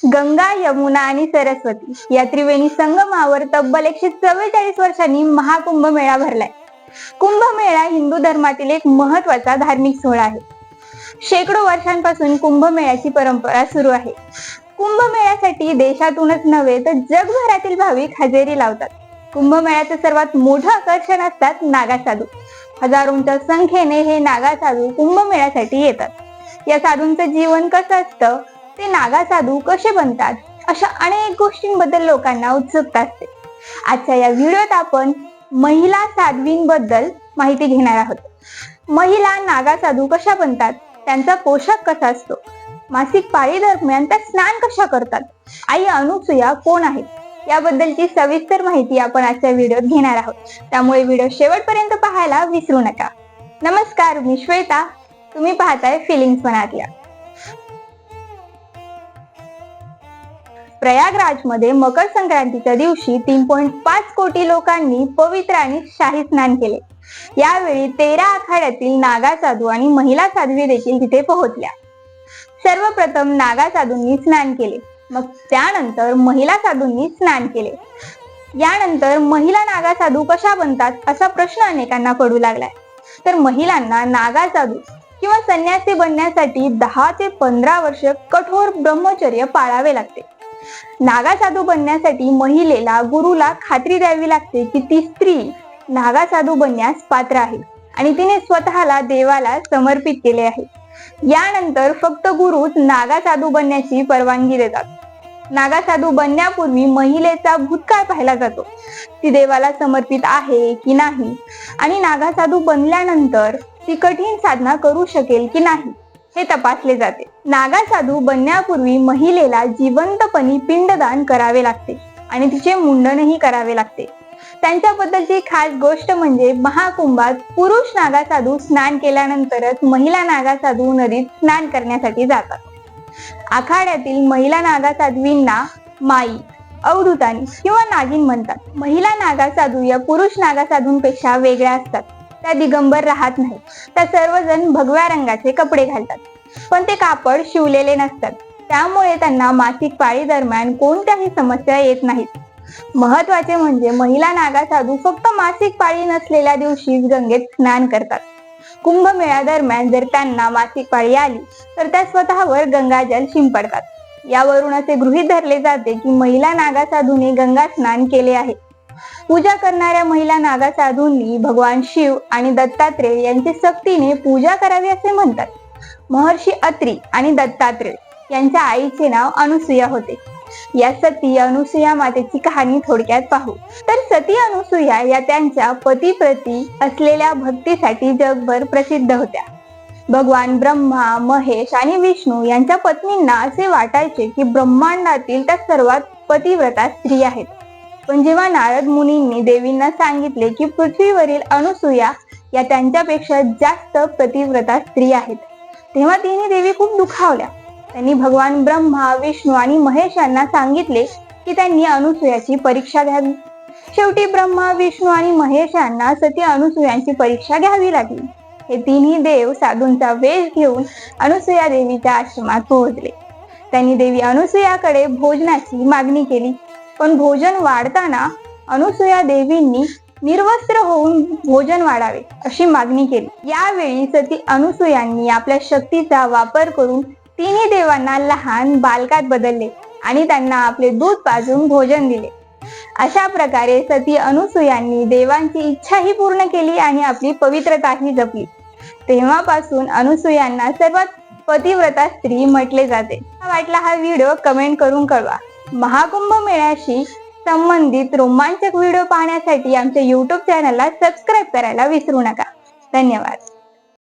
गंगा, यमुना आणि सरस्वती या त्रिवेणी संगमावर तब्बल 144 वर्षांनी महाकुंभ मेळा भरलाय. कुंभमेळा हिंदू धर्मातील एक महत्वाचा धार्मिक सोहळा आहे. शेकडो वर्षांपासून कुंभमेळ्याची परंपरा सुरू आहे. कुंभमेळ्यासाठी देशातूनच नव्हे तर जगभरातील भाविक हजेरी लावतात. कुंभमेळ्याचं सर्वात मोठं आकर्षण असतात नागासाधू. हजारोंच्या संख्येने हे नागासाधू कुंभमेळ्यासाठी येतात. या साधूंचं जीवन कसं असतं, ते नागासाधू कसे बनतात, अशा अनेक गोष्टींबद्दल लोकांना उत्सुकता असते. आजच्या या व्हिडिओत आपण महिला साध्वींबद्दल माहिती घेणार आहोत. महिला नागासाधू कशा बनतात, त्यांचा पोशाख कसा असतो, मासिक पाळी दरम्यान त्या स्नान कशा करतात, आई अनुसूया कोण आहेत, याबद्दलची सविस्तर माहिती आपण आजच्या व्हिडिओत घेणार आहोत. त्यामुळे व्हिडिओ शेवटपर्यंत पाहायला विसरू नका. नमस्कार, मी श्वेता. तुम्ही पाहताय फिलिंग्स मनातल्या. प्रयागराजमध्ये मकर संक्रांतीच्या दिवशी 3.5 कोटी लोकांनी पवित्र आणि शाही स्नान केले. यावेळी 13 आखाड्यातील नागासाधू आणि महिला साध्वी देखील तिथे पोहोचल्या. सर्वप्रथम नागासाधूंनी स्नान केले, मग त्यानंतर महिला साधूंनी स्नान केले. यानंतर महिला नागासाधू कशा बनतात असा प्रश्न अनेकांना पडू लागलाय. तर महिलांना नागासाधू किंवा संन्यासी बनण्यासाठी 10 ते 15 वर्ष कठोर ब्रह्मचर्य पाळावे लागते. नागासाधू बनण्यासाठी महिलेला गुरुला खात्री द्यावी लागते की ती स्त्री नागासाधू बनण्यास पात्र आहे आणि तिने स्वतःला देवाला समर्पित केले आहे. यानंतर फक्त गुरुच नागासाधू बनण्याची परवानगी देतात. नागासाधू बनण्यापूर्वी महिलेचा भूतकाळ पाहिला जातो. ती देवाला समर्पित आहे की नाही आणि नागासाधू बनल्यानंतर ती कठीण साधना करू शकेल की नाही हे तपासले जाते. नागासाधू बनण्यापूर्वी महिलेला जिवंतपणी पिंडदान करावे लागते आणि तिचे मुंडनही करावे लागते. त्यांच्याबद्दलची खास गोष्ट म्हणजे महाकुंभात पुरुष नागासाधू स्नान केल्यानंतरच महिला नागासाधू नदीत स्नान करण्यासाठी जातात. आखाड्यातील महिला नागासाधवींना माई, अवधूतानी किंवा नागिन म्हणतात. महिला नागासाधू या पुरुष नागासाधूंपेक्षा वेगळ्या असतात. त्या दिगंबर राहत नाही. त्या सर्वजण भगव्या रंगाचे कपडे घालतात, पण ते कापड शिवलेले नसतात. त्यामुळे त्यांना मासिक पाळी दरम्यान कोणत्याही समस्या येत नाहीत. महत्वाचे म्हणजे महिला नागासाधू फक्त मासिक पाळी नसलेल्या दिवशीच गंगेत स्नान करतात. कुंभमेळा दरम्यान जर त्यांना मासिक पाळी आली तर त्या स्वतःवर गंगाजल शिंपडतात. यावरून असे गृहीत धरले जाते की महिला नागासाधूंनी गंगा स्नान केले आहे. पूजा करणाऱ्या महिला नागासाधूंनी भगवान शिव आणि दत्तात्रेय यांची सक्तीने पूजा करावी असे म्हणतात. महर्षी अत्री आणि दत्तात्रेय यांच्या आईचे नाव अनुसूया होते. या सती अनुसूया मातेची कहाणी थोडक्यात पाहू तर सती अनुसूया या त्यांच्या पतीप्रती असलेल्या भक्तीसाठी जगभर प्रसिद्ध होत्या. भगवान ब्रह्मा, महेश आणि विष्णू यांच्या पत्नींना असे वाटायचे की ब्रह्मांडातील त्या सर्वात पतिव्रता स्त्री आहेत. पण जेव्हा नारद मुनींनी देवींना सांगितले की पृथ्वीवरील अनुसूया या त्यांच्यापेक्षा जास्त पतिव्रता स्त्री आहेत, तेव्हा तिन्ही देवी खूप दुखावल्या. त्यांनी भगवान ब्रह्मा, विष्णू आणि महेश यांना सांगितले की त्यांनी अनुसूयाची परीक्षा घ्यावी. शेवटी ब्रह्मा, विष्णू आणि महेश यांना सती अनुसूयांची परीक्षा घ्यावी लागली. हे तिन्ही देव साधूंचा वेश घेऊन अनुसूया देवीच्या आश्रमात पोहोचले. त्यांनी देवी अनुसूयाकडे भोजनाची मागणी केली, पण भोजन वाढताना अनुसूया देवींनी निर्वस्त्र होऊन भोजन वाढावे अशी मागणी केली. यावेळी सती अनुसूयांनी आपल्या शक्तीचा वापर करून तिन्ही देवांना लहान बालकात बदलले आणि त्यांना आपले दूध पाजून भोजन दिले. अशा प्रकारे सती अनुसूयांनी देवांची इच्छाही पूर्ण केली आणि आपली पवित्रताही जपली. तेव्हापासून अनुसूयांना सर्वात पतिव्रता स्त्री म्हटले जाते. वाटला हा व्हिडिओ कमेंट करून कळवा. महाकुंभ मेळ्याशी संबंधित रोमांचक व्हिडिओ पाहण्यासाठी आमच्या YouTube चॅनलला सबस्क्राईब करायला विसरू नका. धन्यवाद.